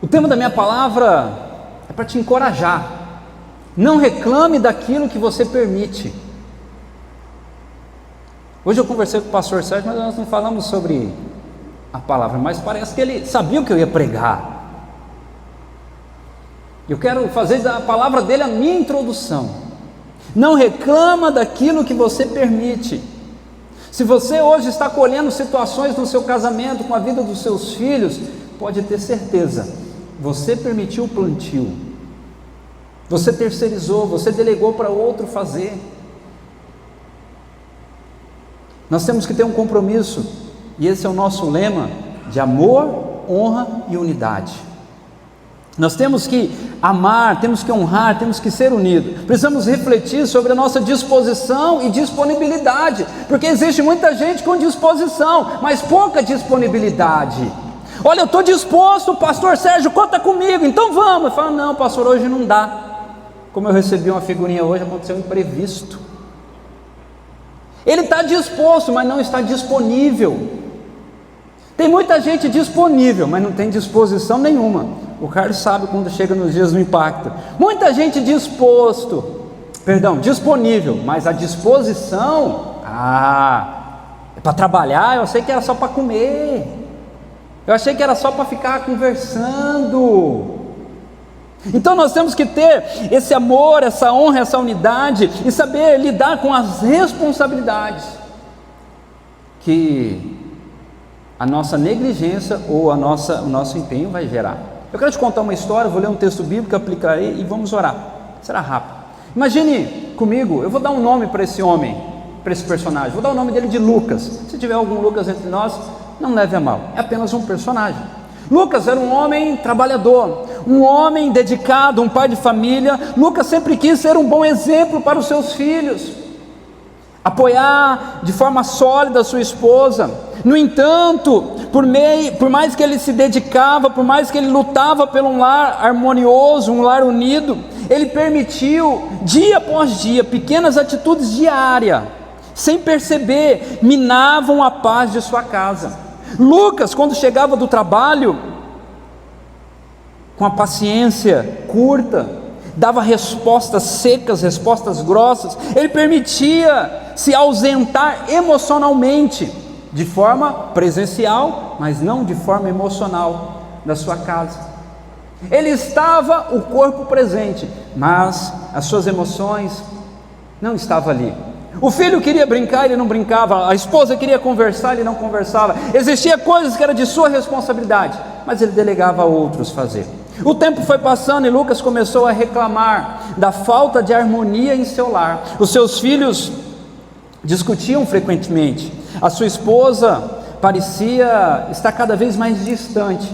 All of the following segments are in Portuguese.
O tema da minha palavra é para te encorajar. Não reclame daquilo que você permite. Hoje eu conversei com o pastor Sérgio, mas nós não falamos sobre a palavra, mas parece que ele sabia o que eu ia pregar. Eu quero fazer da palavra dele a minha introdução. Não reclama daquilo que você permite. Se você hoje está colhendo situações no seu casamento, com a vida dos seus filhos, pode ter certeza, você permitiu o plantio, você terceirizou, você delegou para outro fazer. Nós temos que ter um compromisso, e esse é o nosso lema, de amor, honra e unidade. Nós temos que amar, temos que honrar, temos que ser unidos. Precisamos refletir sobre a nossa disposição e disponibilidade, porque existe muita gente com disposição, mas pouca disponibilidade. Olha, eu estou disposto, pastor Sérgio, conta comigo, então vamos. Eu falo, não pastor, hoje não dá. Como eu recebi uma figurinha hoje, aconteceu um imprevisto. Ele está disposto, mas não está disponível. Tem muita gente disponível, mas não tem disposição nenhuma. O Carlos sabe quando chega nos dias do impacto. Muita gente disponível, mas a disposição, é para trabalhar. Eu sei que era só para comer. Eu achei que era só para ficar conversando. Então nós temos que ter esse amor, essa honra, essa unidade e saber lidar com as responsabilidades que a nossa negligência ou o nosso empenho vai gerar. Eu quero te contar uma história, vou ler um texto bíblico, aplicar aí e vamos orar. Será rápido. Imagine comigo, eu vou dar um nome para esse homem, para esse personagem, vou dar o nome dele de Lucas. Se tiver algum Lucas entre nós, não leve a mal, é apenas um personagem. Lucas era um homem trabalhador, um homem dedicado, um pai de família. Lucas sempre quis ser um bom exemplo para os seus filhos, apoiar de forma sólida a sua esposa. No entanto, por mais que ele se dedicava, por mais que ele lutava por um lar harmonioso, um lar unido, ele permitiu, dia após dia, pequenas atitudes diárias, sem perceber, minavam a paz de sua casa. Lucas, quando chegava do trabalho, com a paciência curta, dava respostas secas, respostas grossas. Ele permitia se ausentar emocionalmente, de forma presencial, mas não de forma emocional, da sua casa. Ele estava o corpo presente, mas as suas emoções não estavam ali. O filho queria brincar, ele não brincava. A esposa queria conversar, ele não conversava. Existia coisas que eram de sua responsabilidade, mas ele delegava a outros fazer. O tempo foi passando e Lucas começou a reclamar da falta de harmonia em seu lar. Os seus filhos discutiam frequentemente. A sua esposa parecia estar cada vez mais distante.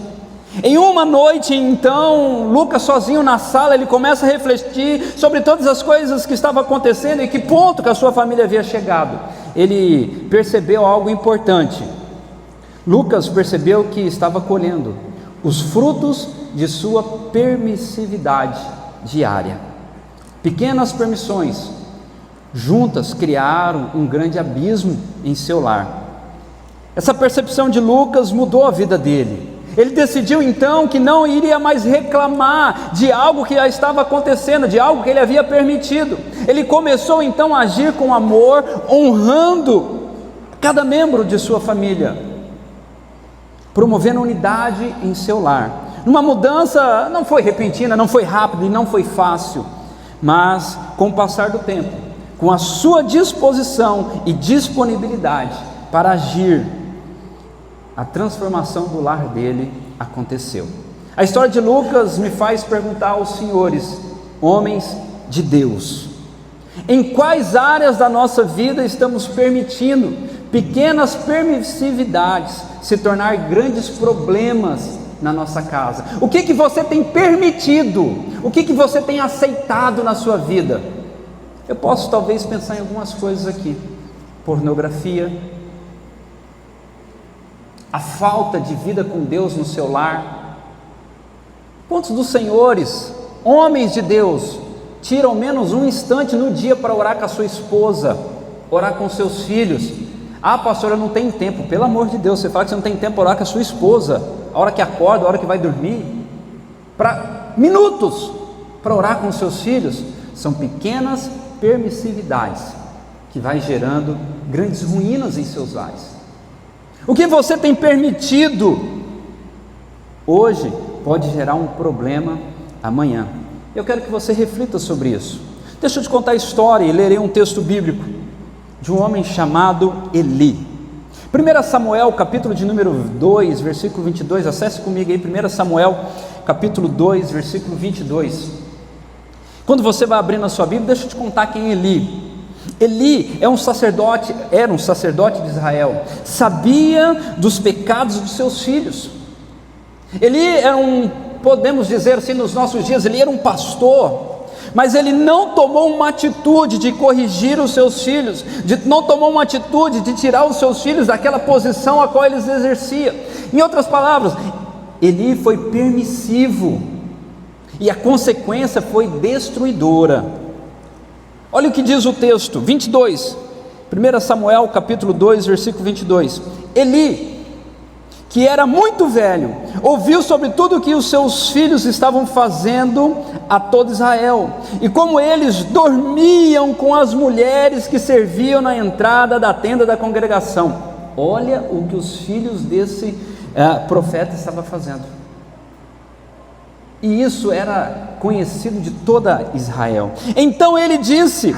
Em uma noite, então, Lucas sozinho na sala, ele começa a refletir sobre todas as coisas que estavam acontecendo e que ponto que a sua família havia chegado. Ele percebeu algo importante. Lucas percebeu que estava colhendo os frutos de sua permissividade diária. Pequenas permissões juntas criaram um grande abismo em seu lar. Essa percepção de Lucas mudou a vida dele. Ele decidiu então que não iria mais reclamar de algo que já estava acontecendo, de algo que ele havia permitido. Ele começou então a agir com amor, honrando cada membro de sua família, promovendo unidade em seu lar. Uma mudança não foi repentina, não foi rápida e não foi fácil, mas com o passar do tempo, com a sua disposição e disponibilidade para agir, a transformação do lar dele aconteceu. A história de Lucas me faz perguntar aos senhores, homens de Deus, em quais áreas da nossa vida estamos permitindo pequenas permissividades se tornar grandes problemas na nossa casa? O que você tem permitido? O que você tem aceitado na sua vida? Eu posso talvez pensar em algumas coisas aqui: pornografia, a falta de vida com Deus no seu lar. Quantos dos senhores, homens de Deus, tiram ao menos um instante no dia para orar com a sua esposa, orar com seus filhos? Ah, pastor, eu não tenho tempo. Pelo amor de Deus, você fala que você não tem tempo para orar com a sua esposa, a hora que acorda, a hora que vai dormir. para minutos, para orar com seus filhos, são pequenas permissividades que vai gerando grandes ruínas em seus lares. O que você tem permitido hoje pode gerar um problema amanhã. Eu quero que você reflita sobre isso. Deixa eu te contar a história e lerei um texto bíblico de um homem chamado Eli. 1 Samuel, capítulo de número 2, versículo 22, acesse comigo aí, 1 Samuel, capítulo 2, versículo 22. Quando você vai abrir na sua Bíblia, deixa eu te contar quem é Eli. Eli era um sacerdote de Israel, sabia dos pecados dos seus filhos. Ele era podemos dizer assim nos nossos dias, ele era um pastor, mas ele não tomou uma atitude de corrigir os seus filhos, não tomou uma atitude de tirar os seus filhos daquela posição a qual eles exerciam. Em outras palavras, Eli foi permissivo, e a consequência foi destruidora. Olha o que diz o texto, 22, 1 Samuel capítulo 2, versículo 22. Eli, que era muito velho, ouviu sobre tudo o que os seus filhos estavam fazendo a todo Israel, e como eles dormiam com as mulheres que serviam na entrada da tenda da congregação. Olha o que os filhos desse profeta estavam fazendo, e isso era conhecido de toda Israel. Então ele disse: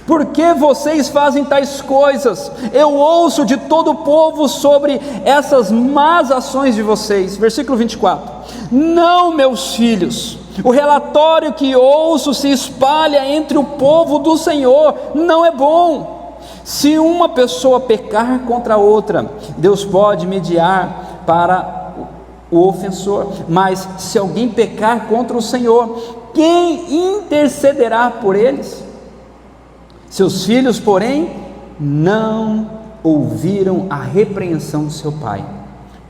por que vocês fazem tais coisas? Eu ouço de todo o povo sobre essas más ações de vocês. Versículo 24: não, meus filhos, o relatório que ouço se espalha entre o povo do Senhor, não é bom. Se uma pessoa pecar contra outra, Deus pode mediar para o ofensor, mas se alguém pecar contra o Senhor, quem intercederá por eles? Seus filhos, porém, não ouviram a repreensão do seu pai,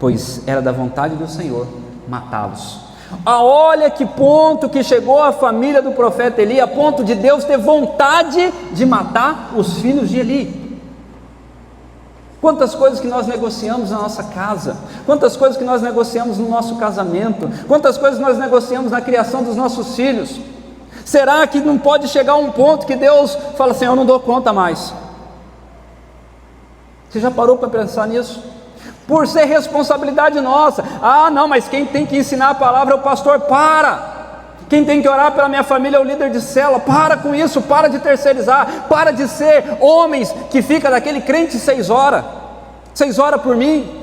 pois era da vontade do Senhor matá-los. Olha que ponto que chegou a família do profeta Eli, a ponto de Deus ter vontade de matar os filhos de Eli. Quantas coisas que nós negociamos na nossa casa, quantas coisas que nós negociamos no nosso casamento, quantas coisas nós negociamos na criação dos nossos filhos. Será que não pode chegar a um ponto que Deus fala assim: eu não dou conta mais? Você já parou para pensar nisso? Por ser responsabilidade nossa. Não, mas quem tem que ensinar a palavra é o pastor. Quem tem que orar pela minha família é o líder de célula. Para com isso, para de terceirizar, para de ser homens que fica daquele crente 6 horas. 6 horas por mim,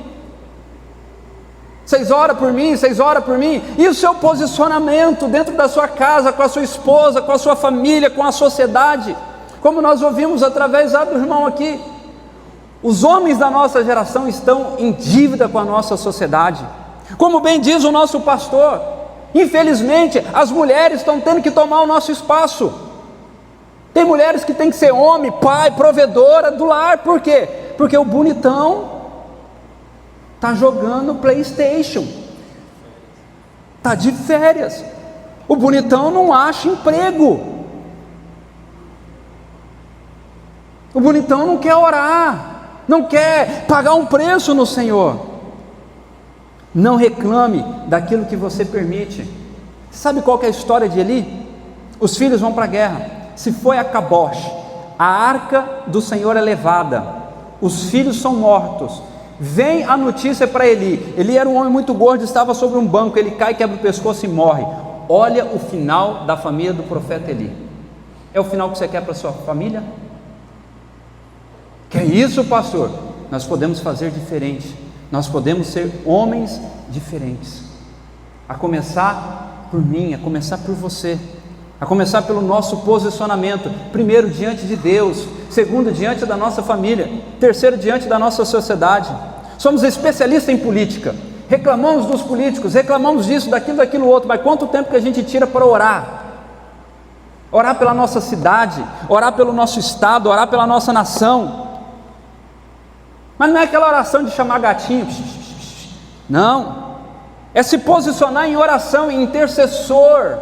6 horas por mim, 6 horas por mim. E o seu posicionamento dentro da sua casa, com a sua esposa, com a sua família, com a sociedade, como nós ouvimos através do irmão aqui. Os homens da nossa geração estão em dívida com a nossa sociedade, como bem diz o nosso pastor. Infelizmente, as mulheres estão tendo que tomar o nosso espaço. Tem mulheres que têm que ser homem, pai, provedora do lar. Por quê? Porque o bonitão está jogando PlayStation, está de férias. O bonitão não acha emprego. O bonitão não quer orar, não quer pagar um preço no Senhor. Não reclame daquilo que você permite. Sabe qual que é a história de Eli? Os filhos vão para a guerra, se foi a Cabosh, a arca do Senhor é levada, os filhos são mortos. Vem a notícia para Eli. Eli era um homem muito gordo, estava sobre um banco, ele cai, quebra o pescoço e morre. Olha o final da família do profeta Eli. É o final que você quer para a sua família? Que é isso, pastor? Nós podemos fazer diferente. Nós podemos ser homens diferentes, a começar por mim, a começar por você, a começar pelo nosso posicionamento, primeiro diante de Deus, segundo diante da nossa família, terceiro diante da nossa sociedade. Somos especialistas em política, reclamamos dos políticos, reclamamos disso, daquilo outro, mas quanto tempo que a gente tira para orar? Orar pela nossa cidade, orar pelo nosso estado, orar pela nossa nação. Mas não é aquela oração de chamar gatinho, não, é se posicionar em oração, em intercessor,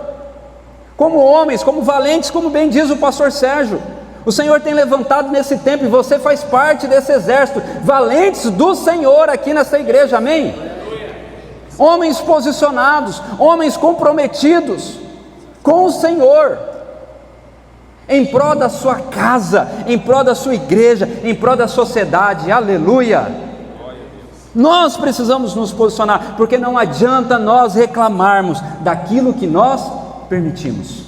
como homens, como valentes, como bem diz o pastor Sérgio. O Senhor tem levantado nesse tempo, e você faz parte desse exército, valentes do Senhor aqui nessa igreja, amém? homens posicionados, homens comprometidos com o Senhor, em prol da sua casa, em prol da sua igreja, em prol da sociedade. Aleluia! Nós precisamos nos posicionar, porque não adianta nós reclamarmos daquilo que nós permitimos.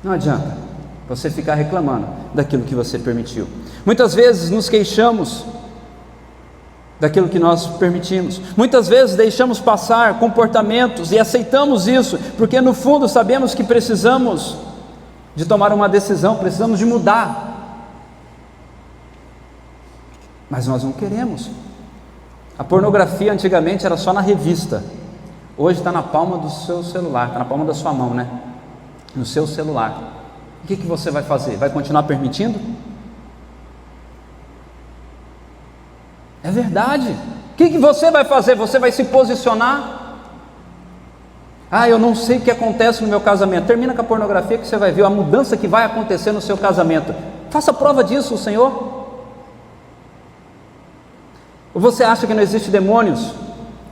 Não adianta você ficar reclamando daquilo que você permitiu. Muitas vezes nos queixamos daquilo que nós permitimos, muitas vezes deixamos passar comportamentos e aceitamos isso, porque no fundo sabemos que precisamos de tomar uma decisão, precisamos de mudar, mas nós não queremos. A pornografia antigamente era só na revista, hoje está na palma do seu celular, está na palma da sua mão, né? No seu celular. O que você vai fazer? Vai continuar permitindo? É verdade. O que você vai fazer? Você vai se posicionar? Eu não sei o que acontece no meu casamento. Termina com a pornografia que você vai ver a mudança que vai acontecer no seu casamento. Faça prova disso, Senhor. Ou você acha que não existe demônios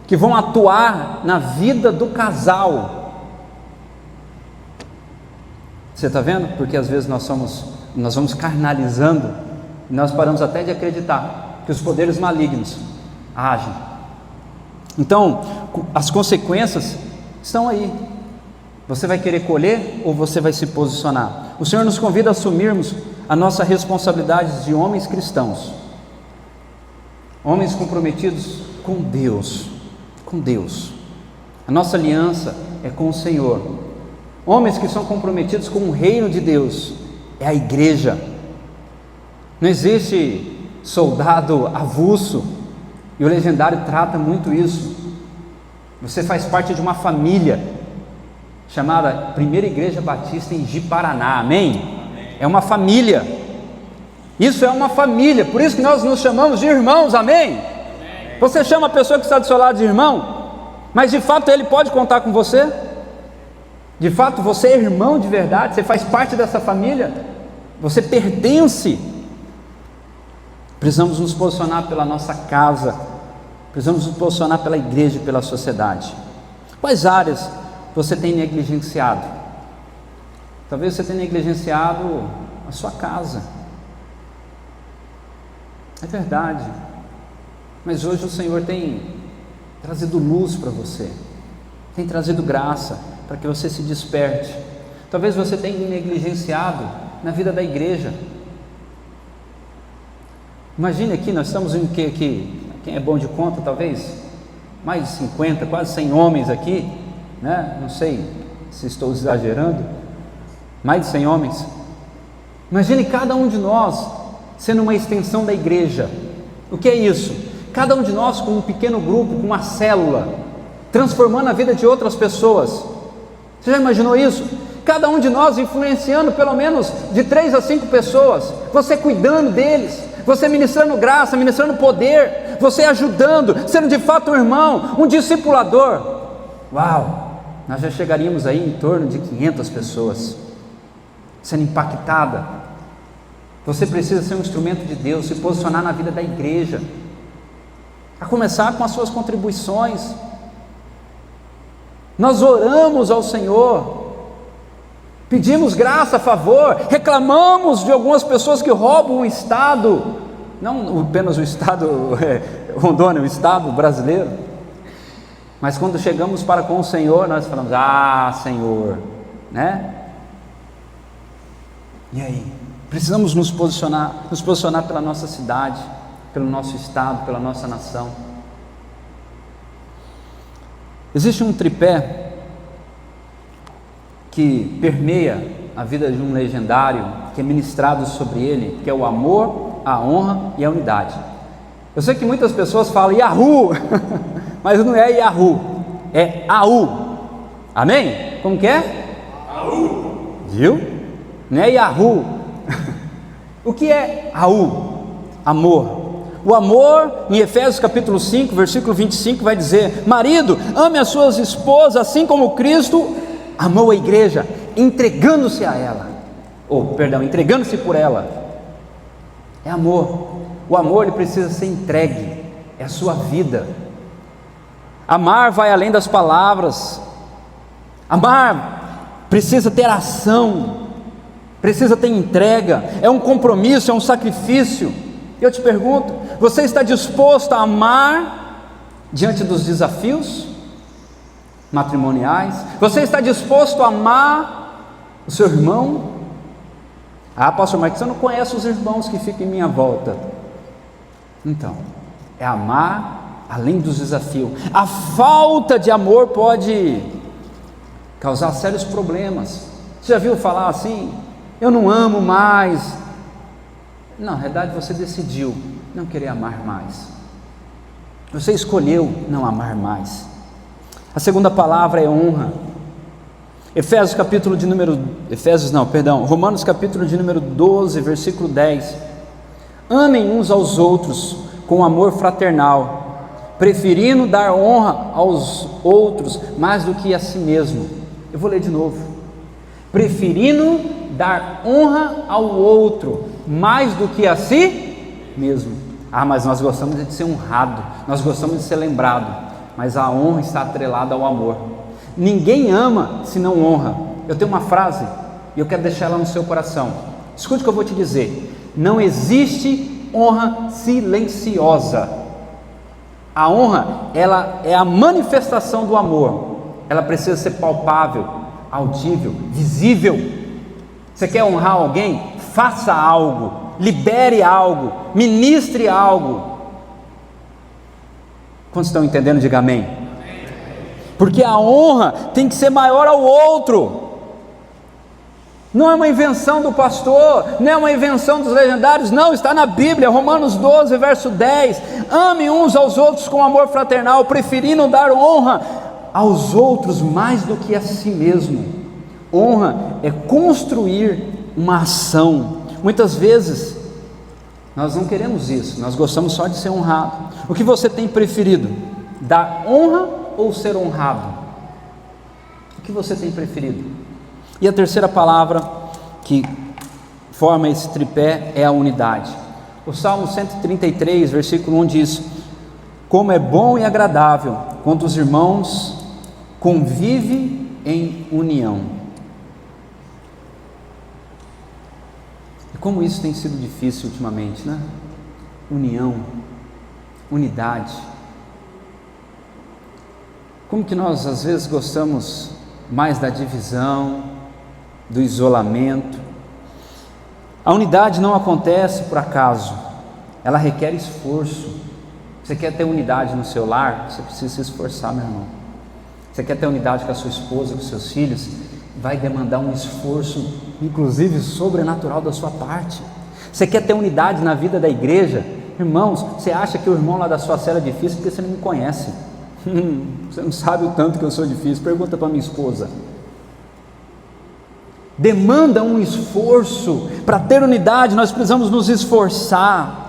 que vão atuar na vida do casal? Você está vendo? Porque às vezes nós vamos carnalizando, e nós paramos até de acreditar que os poderes malignos agem. Então, as consequências estão aí. Você vai querer colher ou você vai se posicionar? O Senhor nos convida a assumirmos a nossa responsabilidade de homens cristãos, homens comprometidos com Deus, com Deus. A nossa aliança é com o Senhor. Homens que são comprometidos com o reino de Deus, é a igreja. Não existe soldado avulso, e o legendário trata muito isso. Você faz parte de uma família chamada Primeira Igreja Batista em Ji-Paraná, amém? É uma família, isso é uma família, por isso que nós nos chamamos de irmãos, amém? Você chama a pessoa que está do seu lado de irmão, mas de fato ele pode contar com você? De fato você é irmão de verdade? Você faz parte dessa família? Você pertence? Precisamos nos posicionar pela nossa casa, precisamos nos posicionar pela igreja e pela sociedade. Quais áreas você tem negligenciado? Talvez você tenha negligenciado a sua casa. É verdade, mas hoje o Senhor tem trazido luz para você, tem trazido graça para que você se desperte. Talvez você tenha negligenciado na vida da igreja. Imagine aqui, nós estamos em que quem é bom de conta, talvez mais de 50, quase 100 homens aqui, né? Não sei se estou exagerando, mais de 100 homens. Imagine cada um de nós sendo uma extensão da igreja. O que é isso? Cada um de nós com um pequeno grupo, com uma célula, transformando a vida de outras pessoas. Você já imaginou isso? Cada um de nós influenciando pelo menos de 3 a 5 pessoas, você cuidando deles, você ministrando graça, ministrando poder, você ajudando, sendo de fato um irmão, um discipulador. Uau! Nós já chegaríamos aí em torno de 500 pessoas sendo impactada. Você precisa ser um instrumento de Deus, se posicionar na vida da igreja, a começar com as suas contribuições. Nós oramos ao Senhor, pedimos graça, favor, reclamamos de algumas pessoas que roubam o Estado, não apenas o Estado Rondônia, o Estado brasileiro, mas quando chegamos para com o Senhor, nós falamos: Senhor, né? E aí? Precisamos nos posicionar pela nossa cidade, pelo nosso Estado, pela nossa nação. Existe um tripé que permeia a vida de um legendário, que é ministrado sobre ele, que é o amor, a honra e a unidade. Eu sei que muitas pessoas falam Yahoo, mas não é Yahoo, é AU, amém? Como que é? AU, viu? Não é Yahoo. O que é AU? Amor. O amor, em Efésios capítulo 5, versículo 25, vai dizer: marido, ame as suas esposas, assim como Cristo amou a igreja, entregando-se a ela, entregando-se por ela. É amor. O amor, ele precisa ser entregue, é a sua vida. Amar vai além das palavras. Amar precisa ter ação, precisa ter entrega, é um compromisso, é um sacrifício. Eu te pergunto, você está disposto a amar diante dos desafios matrimoniais? Você está disposto a amar o seu irmão? Ah, pastor Marcos, você não conhece os irmãos que ficam em minha volta. Então, é amar além dos desafios. A falta de amor pode causar sérios problemas. Você já viu falar assim? Eu não amo mais. Não, na verdade você decidiu não querer amar mais. Você escolheu não amar mais. A segunda palavra é honra. Romanos capítulo de número 12, versículo 10. Amem uns aos outros com amor fraternal, preferindo dar honra aos outros mais do que a si mesmo. Eu vou ler de novo. Preferindo dar honra ao outro mais do que a si mesmo. Ah, mas nós gostamos de ser honrado, nós gostamos de ser lembrado, mas a honra está atrelada ao amor. Ninguém ama se não honra. Eu tenho uma frase e eu quero deixar ela no seu coração. Escute o que eu vou te dizer. Não existe honra silenciosa. A honra, ela é a manifestação do amor. Ela precisa ser palpável, audível, visível. Você quer honrar alguém? Faça algo, libere algo, ministre algo. Quantos estão entendendo? Diga amém. Porque a honra tem que ser maior ao outro. Não é uma invenção do pastor, não é uma invenção dos legendários, não, está na Bíblia, Romanos 12, verso 10. Ame uns aos outros com amor fraternal, preferindo dar honra aos outros mais do que a si mesmo. Honra é construir uma ação. Muitas vezes nós não queremos isso, nós gostamos só de ser honrado. O que você tem preferido? Dar honra ou ser honrado? O que você tem preferido? E a terceira palavra que forma esse tripé é a unidade. O Salmo 133, versículo 1 diz: como é bom e agradável quando os irmãos convivem em união. E como isso tem sido difícil ultimamente, né? União, unidade. Como que nós às vezes gostamos mais da divisão, do isolamento. A unidade não acontece por acaso, ela requer esforço. Você quer ter unidade no seu lar? Você precisa se esforçar, meu irmão. Você quer ter unidade com a sua esposa, com seus filhos? Vai demandar um esforço, inclusive sobrenatural da sua parte. Você quer ter unidade na vida da igreja? Irmãos, você acha que o irmão lá da sua cela é difícil porque você não me conhece? Você não sabe o tanto que eu sou difícil. Pergunta para minha esposa. Demanda um esforço. Para ter unidade nós precisamos nos esforçar.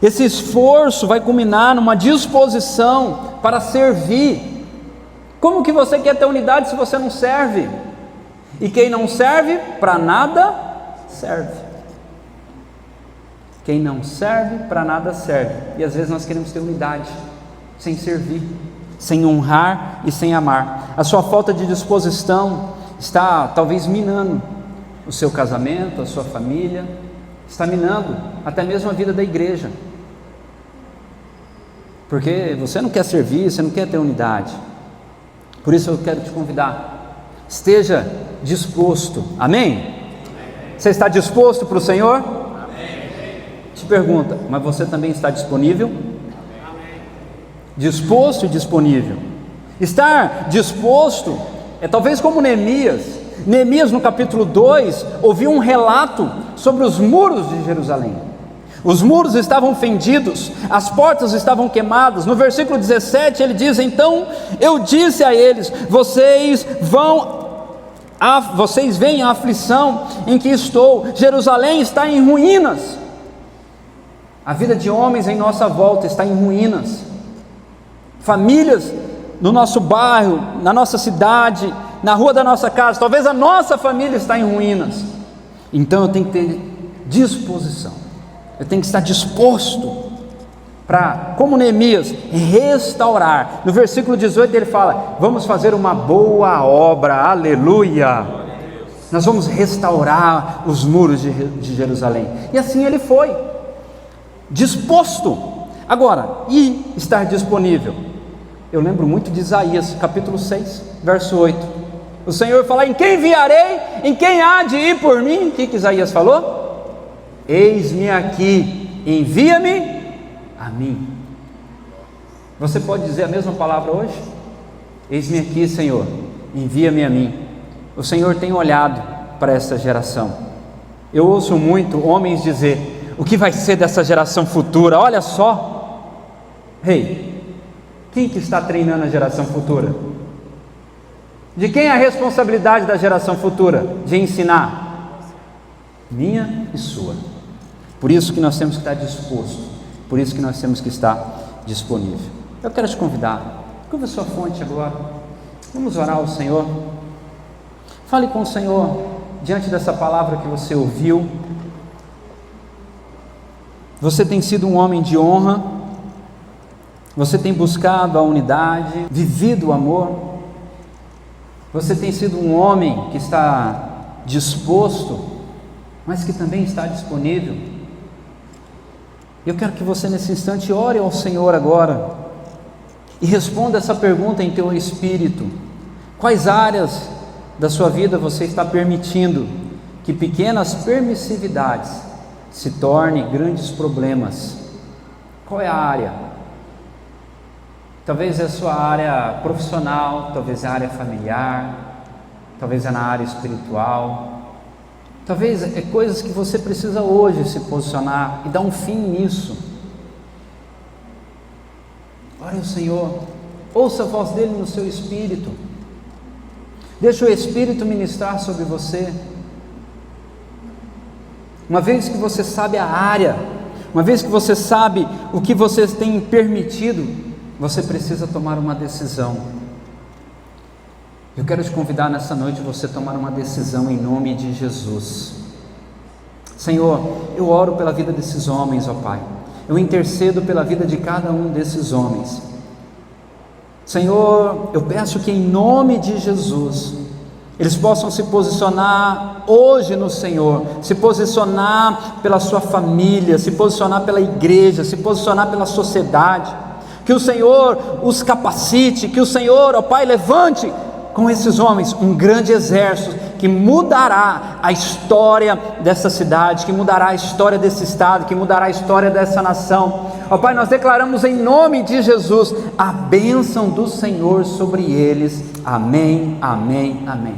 Esse esforço vai culminar numa disposição para servir. Como que você quer ter unidade se você não serve? E quem não serve, para nada serve. Quem não serve, para nada serve. E às vezes nós queremos ter unidade sem servir, sem honrar e sem amar. A sua falta de disposição está talvez minando o seu casamento, a sua família, está minando até mesmo a vida da igreja, porque você não quer servir, você não quer ter unidade. Por isso eu quero te convidar, esteja disposto, amém? Você está disposto para o Senhor? Amém. Te pergunta, mas você também está disponível? Amém. Disposto e disponível. Estar disposto é talvez como Neemias. Neemias no capítulo 2 ouviu um relato sobre os muros de Jerusalém. Os muros estavam fendidos, as portas estavam queimadas. No versículo 17 ele diz: então eu disse a eles, vocês veem a aflição em que estou, Jerusalém está em ruínas. A vida de homens em nossa volta está em ruínas. Famílias no nosso bairro, na nossa cidade, na rua da nossa casa, talvez a nossa família está em ruínas. Então eu tenho que ter disposição, eu tenho que estar disposto para, como Neemias, restaurar. No versículo 18 ele fala: vamos fazer uma boa obra, aleluia. Nós vamos restaurar os muros de Jerusalém. E assim ele foi, disposto. Agora, e estar disponível? Eu lembro muito de Isaías, capítulo 6, verso 8. O Senhor fala: em quem enviarei? Em quem há de ir por mim? O que Isaías falou? Eis-me aqui, envia-me a mim. Você pode dizer a mesma palavra hoje? Eis-me aqui, Senhor, envia-me a mim. O Senhor tem olhado para essa geração. Eu ouço muito homens dizer: o que vai ser dessa geração futura? Olha só. Hey, quem que está treinando a geração futura? De quem é a responsabilidade da geração futura? De ensinar? Minha e sua. Por isso que nós temos que estar disposto, por isso que nós temos que estar disponível. Eu quero te convidar, curva sua fonte agora, vamos orar ao Senhor. Fale com o Senhor diante dessa palavra que você ouviu. Você tem sido um homem de honra, você tem buscado a unidade, vivido o amor, você tem sido um homem que está disposto, mas que também está disponível. Eu quero que você nesse instante ore ao Senhor agora e responda essa pergunta em teu espírito: quais áreas da sua vida você está permitindo que pequenas permissividades se tornem grandes problemas? Qual é a área? Talvez é a sua área profissional, talvez é a área familiar, talvez é na área espiritual, talvez é coisas que você precisa hoje se posicionar e dar um fim nisso. Ore ao Senhor, ouça a voz dele no seu espírito, deixa o Espírito ministrar sobre você. Uma vez que você sabe a área, uma vez que você sabe o que você tem permitido, você precisa tomar uma decisão. Eu quero te convidar nessa noite a você tomar uma decisão em nome de Jesus. Senhor, eu oro pela vida desses homens, ó Pai. Eu intercedo pela vida de cada um desses homens. Senhor, eu peço que em nome de Jesus eles possam se posicionar hoje no Senhor, se posicionar pela sua família, se posicionar pela igreja, se posicionar pela sociedade. Que o Senhor os capacite, que o Senhor, ó Pai, levante com esses homens um grande exército que mudará a história dessa cidade, que mudará a história desse estado, que mudará a história dessa nação. Ó Pai, nós declaramos em nome de Jesus a bênção do Senhor sobre eles. Amém, amém, amém.